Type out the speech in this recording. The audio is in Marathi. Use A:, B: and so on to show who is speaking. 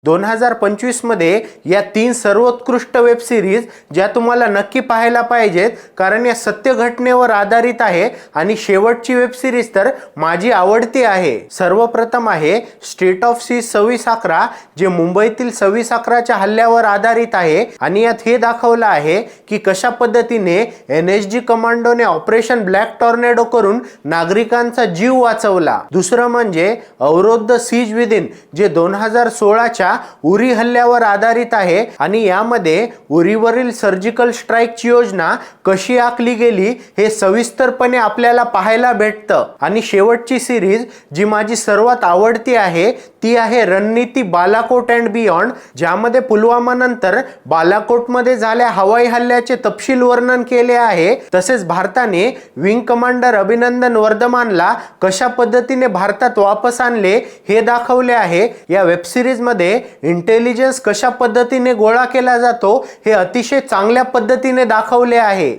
A: 2025 मध्ये या 3 सर्वोत्कृष्ट वेब सिरीज ज्या तुम्हाला नक्की पाहायला पाहिजेत, कारण या सत्य घटनेवर आधारित आहे आणि शेवटची वेब सिरीज तर माझी आवडती आहे। सर्वप्रथम आहे स्ट्रीट ऑफ सी 2611, जे मुंबईतील 2611च्या हल्ल्यावर आधारित आहे आणि यात हे दाखवलं आहे की कशा पद्धतीने NSG कमांडोने ऑपरेशन ब्लॅक टॉर्नेडो करून नागरिकांचा जीव वाचवला। दुसरं म्हणजे अवरोध द सीज विदिन, जे 2016च्या उरी हल्ल्यावर आधारित आहे आणि यामध्ये उरीवरील सर्जिकल स्ट्राईकची योजना कशी आखली गेली हे सविस्तरपणे आपल्याला पाहायला भेटतं। आणि शेवटची सिरीज जी माझी सर्वात आवडती आहे ती आहे रणनीती बालाकोट अँड बियॉन्ड, ज्यामध्ये पुलवामा नंतर बालाकोटमध्ये झालेल्या हवाई हल्ल्याचे तपशील वर्णन केले आहे। तसेच भारताने विंग कमांडर अभिनंदन वर्धमानला कशा पद्धतीने भारतात वापस आणले हे दाखवले आहे। या वेब सिरीज मध्ये इंटेलिजन्स कशा पद्धतीने गोळा केला जातो हे अतिशय चांगल्या पद्धतीने दाखवले आहे।